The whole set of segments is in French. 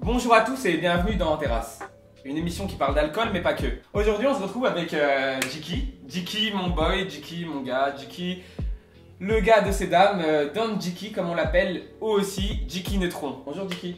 Bonjour à tous et bienvenue dans Terrasse, une émission qui parle d'alcool mais pas que. Aujourd'hui on se retrouve avec Jiki. Jiki mon boy, Jiki mon gars, Jiki le gars de ces dames, Don Jiki comme on l'appelle, ou aussi Jiki Neutron. Bonjour Jiki.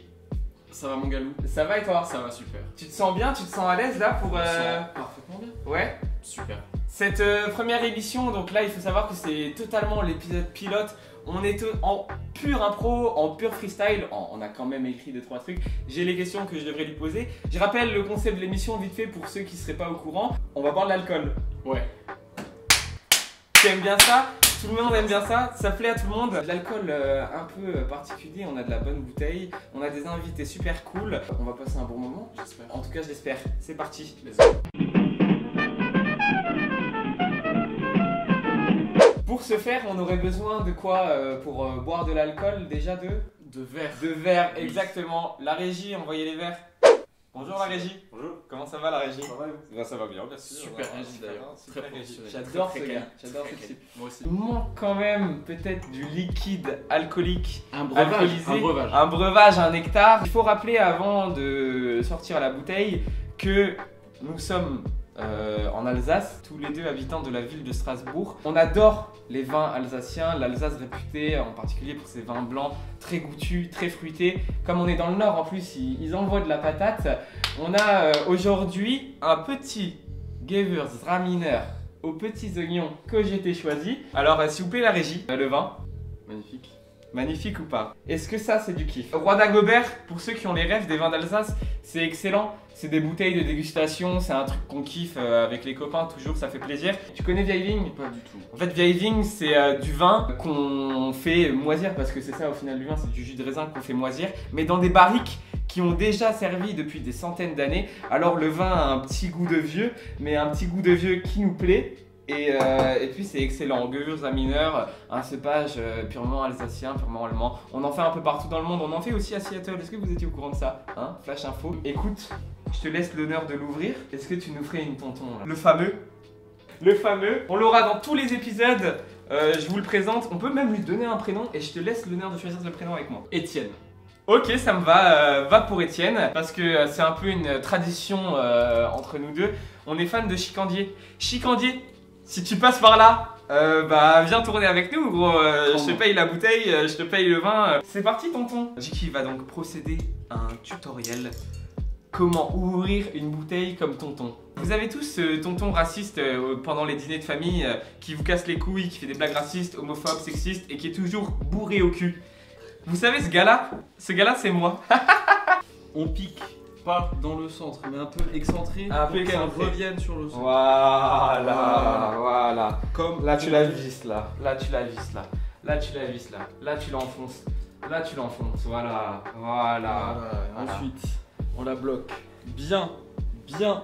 Ça va mon galou? Ça va et toi? Ça va super. Tu te sens bien? Tu te sens à l'aise là pour... Parfaitement bien. Ouais. Super. Cette première émission, donc là il faut savoir que c'est totalement l'épisode pilote. On est en pur impro, en pur freestyle. On a quand même écrit 2-3 trucs. J'ai les questions que je devrais lui poser. Je rappelle le concept de l'émission vite fait pour ceux qui seraient pas au courant. On va boire de l'alcool. Ouais. Tu aimes bien ça? Tout le monde aime bien ça? Ça plaît à tout le monde? De l'alcool un peu particulier, on a de la bonne bouteille, on a des invités super cool. On va passer un bon moment, J'espère. en tout cas je l'espère. C'est parti. Let's go. Pour ce faire, on aurait besoin de quoi pour boire de l'alcool? Déjà De verre. de verres, Oui. exactement. La régie, envoyez les verres. Bonjour la régie. Bonjour. Comment ça va la régie? Ça va, Bah, ça va bien, merci. Super Ouais, régie, d'ailleurs. super Très régie. professionnel. J'adore Très, ce très gars. quali. J'adore Très ce quali. type. Moi aussi. Il manque quand même peut-être du liquide alcoolique. Un breuvage. Alcoolisé. Un breuvage. Un breuvage, un nectar. Il faut rappeler avant de sortir la bouteille que nous sommes en Alsace, tous les deux habitants de la ville de Strasbourg. On adore les vins alsaciens, l'Alsace réputée en particulier pour ses vins blancs très goûtus, très fruités. Comme on est dans le nord en plus, ils envoient de la patate. On a aujourd'hui un petit Gewürztraminer aux petits oignons que j'ai été choisi. Alors s'il vous plaît la régie, le vin. Magnifique. Magnifique ou pas? Est-ce que ça c'est du kiff? Roi d'Agobert, pour ceux qui ont les rêves des vins d'Alsace, c'est excellent. C'est des bouteilles de dégustation, c'est un truc qu'on kiffe avec les copains, toujours ça fait plaisir. Tu connais Vieille Vigne? Pas du tout. En fait Vieille Vigne c'est du vin qu'on fait moisir, parce que c'est ça au final du vin, c'est du jus de raisin qu'on fait moisir, mais dans des barriques qui ont déjà servi depuis des centaines d'années. Alors le vin a un petit goût de vieux, mais un petit goût de vieux qui nous plaît. Et puis c'est excellent, Gewürztraminer, un cépage purement alsacien, purement allemand. On en fait un peu partout dans le monde, on en fait aussi à Seattle. Est-ce que vous étiez au courant de ça? Hein? Flash info. Écoute, je te laisse l'honneur de l'ouvrir. Est-ce que tu nous ferais une tonton là? Le fameux. Le fameux. On l'aura dans tous les épisodes, je vous le présente. On peut même lui donner un prénom et je te laisse l'honneur de choisir le prénom avec moi. Étienne. Ok, ça me va pour Étienne, parce que c'est un peu une tradition entre nous deux. On est fan de Chicandier. Chicandier, si tu passes par là, bah viens tourner avec nous gros, je te paye la bouteille, je te paye le vin. C'est parti tonton. Jiki va donc procéder à un tutoriel. Comment ouvrir une bouteille comme tonton. Vous avez tous ce tonton raciste pendant les dîners de famille qui vous casse les couilles, qui fait des blagues racistes, homophobes, sexistes et qui est toujours bourré au cul. Vous savez ce gars-là c'est moi. On pique pas dans le centre, mais un peu excentré. Un peu pour qu'elle excentré. revienne sur le centre. Voilà. Comme Là tu la visses là, là tu la visses là, là tu la visses là, là tu l'enfonces, là tu l'enfonces, voilà. Voilà. Ensuite, on la bloque bien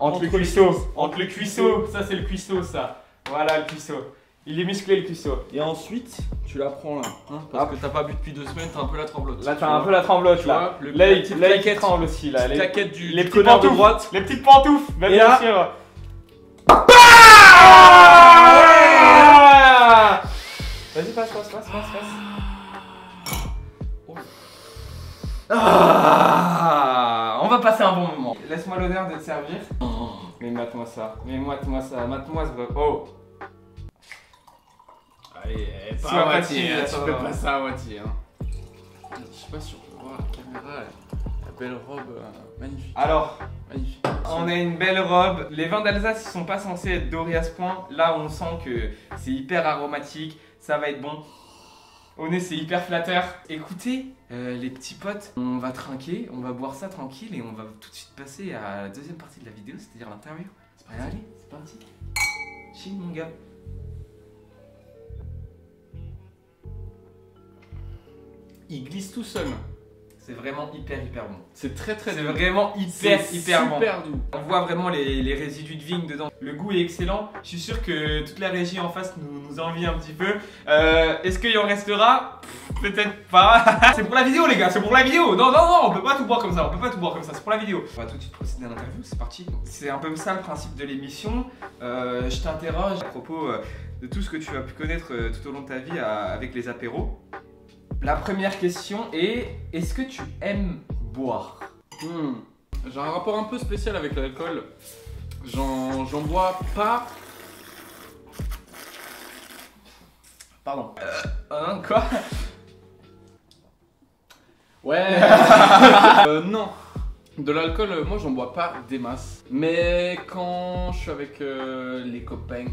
Entre le les cuisseau, cuisses. entre le cuisseau, ça c'est le cuisseau ça. Voilà le cuisseau. Il est musclé le cuisseau. Et ensuite, tu la prends là, hein, parce que t'as pas bu depuis 2 semaines, t'as un peu la tremblote. Là tu t'as un vois. peu la tremblote Tu là. vois, le- Là la il petite là, il claquette. tremble aussi là. Petite claquette du les petits connard de pantoufles. droite. Les petites pantoufles, bah, Et bien là- sûr. Vas-y passe. On va passer un bon moment. Laisse-moi l'honneur de te servir. Mais mate-moi ça, mate-moi ce vrai. Oh. Allez, Sois pas à moitié, facile, hein, tu attends, peux attends. pas ça à moitié. Hein. Je sais pas si on peut voir la caméra, la belle robe magnifique. Alors, Magnifique. on a une belle robe. Les vins d'Alsace, ils sont pas censés être dorés à ce point. Là, on sent que c'est hyper aromatique, ça va être bon. Au nez, c'est hyper flatteur. Écoutez, les petits potes, on va trinquer, on va boire ça tranquille et on va tout de suite passer à la deuxième partie de la vidéo, c'est-à-dire l'interview. Allez, c'est parti. Chill, mon gars. Il glisse tout seul. C'est vraiment hyper bon. C'est très C'est doux. vraiment C'est hyper bon. super doux. On voit vraiment les résidus de vigne dedans. Le goût est excellent. Je suis sûr que toute la régie en face nous envie un petit peu. Est-ce qu'il y en restera? Peut-être pas. C'est pour la vidéo les gars, c'est pour la vidéo. Non, on peut pas tout boire comme ça. C'est pour la vidéo. On va tout de suite procéder à l'interview, c'est parti. C'est un peu ça le principe de l'émission. Je t'interroge à propos de tout ce que tu as pu connaître tout au long de ta vie avec les apéros. La première question est, est-ce que tu aimes boire? J'ai un rapport un peu spécial avec l'alcool. J'en bois pas. Pardon. Quoi? Ouais. Non. De l'alcool, moi j'en bois pas des masses. Mais quand je suis avec les copains,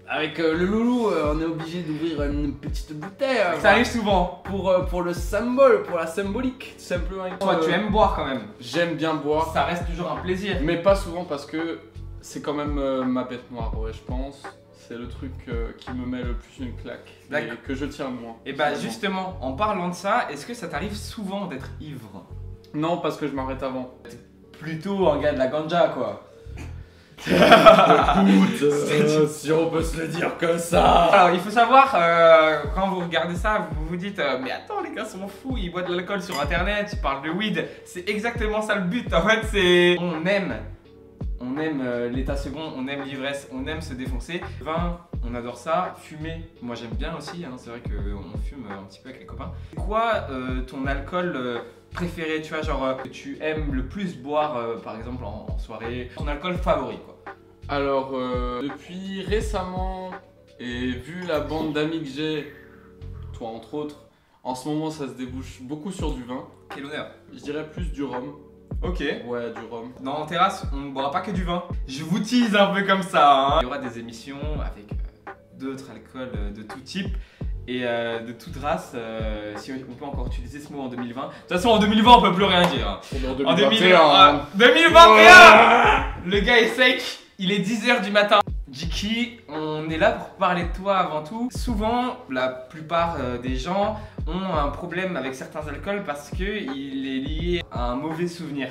avec le loulou, on est obligé d'ouvrir une petite bouteille. Ça arrive souvent. Pour le symbole, pour la symbolique, tout simplement. Toi, tu aimes boire quand même. J'aime bien boire. Ça reste toujours un plaisir. Mais pas souvent parce que c'est quand même ma bête noire, ouais, je pense. C'est le truc qui me met le plus une claque et que je tiens moins. Et bah justement, en parlant de ça, est-ce que ça t'arrive souvent d'être ivre? Non, parce que je m'arrête avant. Plutôt un gars de la ganja quoi. Écoute, si on peut se le dire comme ça. Alors il faut savoir, quand vous regardez ça, vous vous dites mais attends les gars sont fous, ils boivent de l'alcool sur internet, ils parlent de weed. C'est exactement ça le but, en fait c'est... On aime l'état second, on aime l'ivresse, on aime se défoncer. Vin, on adore ça. Fumer, moi j'aime bien aussi, hein. C'est vrai qu'on fume un petit peu avec les copains. C'est quoi ton alcool préféré, tu vois, genre que tu aimes le plus boire par exemple en soirée? Ton alcool favori quoi? Alors, depuis récemment, et vu la bande d'amis que j'ai, toi entre autres, en ce moment ça se débouche beaucoup sur du vin. Quel honneur. Je dirais plus du rhum. Ok. Ouais, du rhum. Dans En Terrasse, on ne boira pas que du vin. Je vous tease un peu comme ça, hein. Il y aura des émissions avec d'autres alcools de tout type et de toute race. Si on peut encore utiliser ce mot en 2020. De toute façon, en 2020, on peut plus rien dire. En 2021, 2021 le gars est sec, il est 10h du matin. Jiki, on est là pour parler de toi avant tout. Souvent, la plupart des gens ont un problème avec certains alcools parce qu'il est lié à un mauvais souvenir.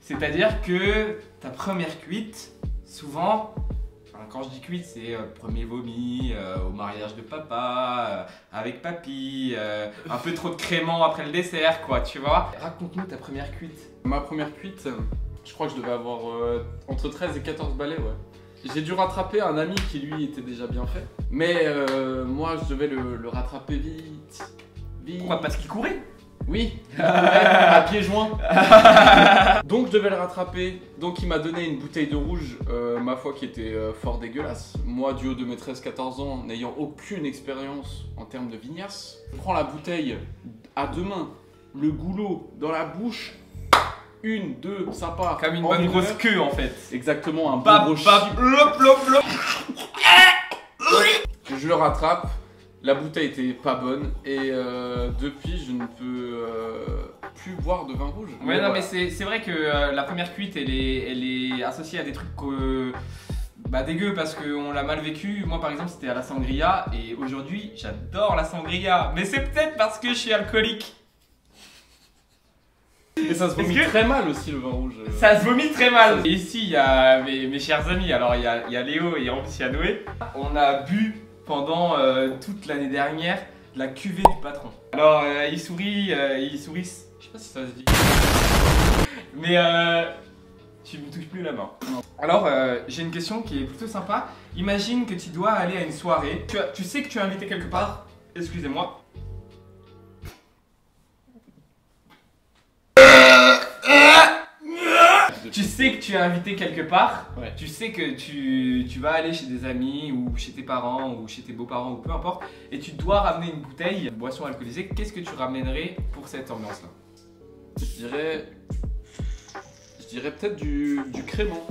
C'est-à-dire que ta première cuite, souvent, quand je dis cuite, c'est premier vomi, au mariage de papa, avec papy, un peu trop de crément après le dessert, quoi, tu vois. Raconte-nous ta première cuite. Ma première cuite, je crois que je devais avoir entre 13 et 14 balais, ouais. J'ai dû rattraper un ami qui lui était déjà bien fait. Mais moi je devais le rattraper vite. Pourquoi? Parce qu'il courait? Oui, à pieds joints. Donc je devais le rattraper. Donc il m'a donné une bouteille de rouge, ma foi qui était fort dégueulasse. Moi du haut de mes 13-14 ans, n'ayant aucune expérience en termes de vignasse, je prends la bouteille à deux mains, le goulot dans la bouche. Une, deux, ça part. Comme une bonne grosse queue en fait. Exactement, un bon Bap, gros bap, lop, lop, lop. Je le rattrape, la bouteille était pas bonne et depuis je ne peux plus boire de vin rouge. Ouais, non, mais c'est vrai que la première cuite elle est associée à des trucs dégueu parce qu'on l'a mal vécu. Moi par exemple c'était à la sangria et aujourd'hui j'adore la sangria. Mais c'est peut-être parce que je suis alcoolique. Et ça se vomit très mal aussi le vin rouge. Ça se vomit très mal. Et ici il y a mes chers amis, alors il y a Léo et en plus il y a Noé. On a bu pendant toute l'année dernière de la cuvée du patron. Alors il sourit, je sais pas si ça se dit. Mais tu me touches plus la main. Non. Alors j'ai une question qui est plutôt sympa. Imagine que tu dois aller à une soirée. Tu sais que tu es invité quelque part. Excusez-moi. Tu sais que tu es invité quelque part, ouais. Tu sais que tu vas aller chez des amis ou chez tes parents ou chez tes beaux-parents ou peu importe et tu dois ramener une bouteille, une boisson alcoolisée. Qu'est-ce que tu ramènerais pour cette ambiance-là? Je dirais peut-être du crément.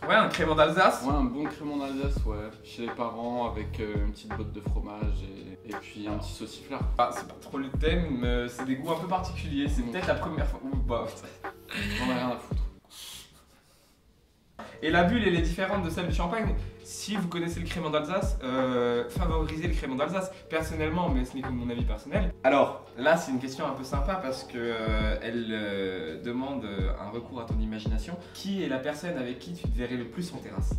Ouais, un crément d'Alsace. Ouais, un bon crément d'Alsace, ouais. Chez les parents avec une petite botte de fromage et puis un petit sauciflard. Ah, c'est pas trop le thème, c'est des goûts un peu particuliers. C'est peut-être la première fois. Bah, j'en ai rien à foutre. Et la bulle, elle est différente de celle du champagne. Si vous connaissez le crément d'Alsace, favorisez le crément d'Alsace. Personnellement, mais ce n'est que mon avis personnel. Alors, là, c'est une question un peu sympa parce que elle demande un recours à ton imagination. Qui est la personne avec qui tu te verrais le plus en terrasse?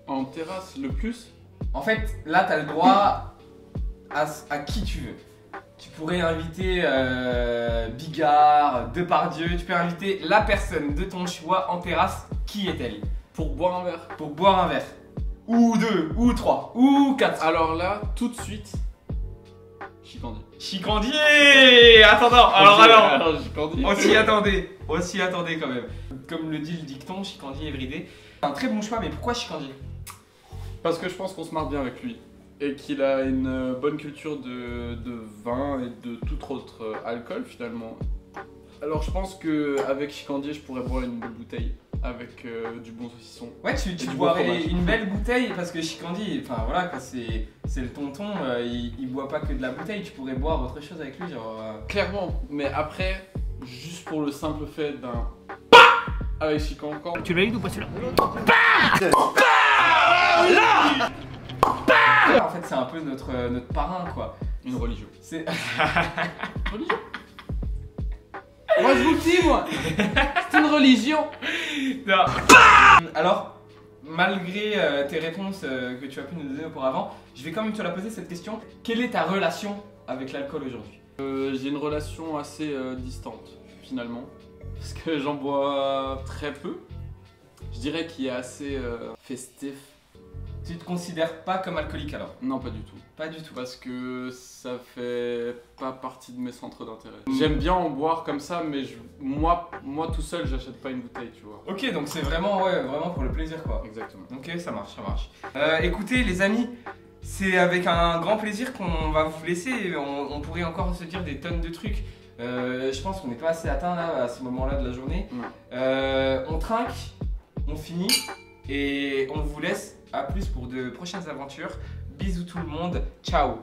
En terrasse, le plus? En fait, là, tu as le droit à qui tu veux. Tu pourrais inviter Bigard, Depardieu, tu peux inviter la personne de ton choix en terrasse. Qui est-elle? Pour boire un verre. Pour boire un verre. Ou deux, ou trois, ou quatre. Alors là, tout de suite, Chicandy. Chicandier. Attends, alors, Chicandier. on s'y attendait quand même. Comme le dit le dicton, Chicandier est bridé. Un très bon choix, mais pourquoi Chicandier? Parce que je pense qu'on se marre bien avec lui. Et qu'il a une bonne culture de vin et de tout autre alcool finalement. Alors je pense qu'avec Chicandier, je pourrais boire une belle bouteille avec du bon saucisson. Ouais, tu boirais une belle bouteille parce que Chicandier, enfin voilà, c'est le tonton, il boit pas que de la bouteille, tu pourrais boire autre chose avec lui, genre. Clairement, mais après, juste pour le simple fait d'un avec Chican encore. Tu l'as eu ou pas celui-là? En fait, c'est un peu notre parrain quoi. Une religion. C'est. Religion. Moi je vous le dis moi. C'est une religion. Non. Alors, malgré tes réponses que tu as pu nous donner auparavant, je vais quand même te la poser cette question. Quelle est ta relation avec l'alcool aujourd'hui? J'ai une relation assez distante finalement. Parce que j'en bois très peu. Je dirais qu'il est assez festif. Tu te considères pas comme alcoolique alors? Non, pas du tout. Pas du tout. Parce que ça fait pas partie de mes centres d'intérêt. J'aime bien en boire comme ça, mais moi tout seul, j'achète pas une bouteille, tu vois. Ok, donc c'est vraiment, ouais, vraiment pour le plaisir quoi. Exactement. Ok, ça marche. Écoutez les amis, c'est avec un grand plaisir qu'on va vous laisser. On pourrait encore se dire des tonnes de trucs. Je pense qu'on n'est pas assez atteint là à ce moment-là de la journée. On trinque, on finit et on vous laisse. À plus pour de prochaines aventures. Bisous tout le monde. Ciao.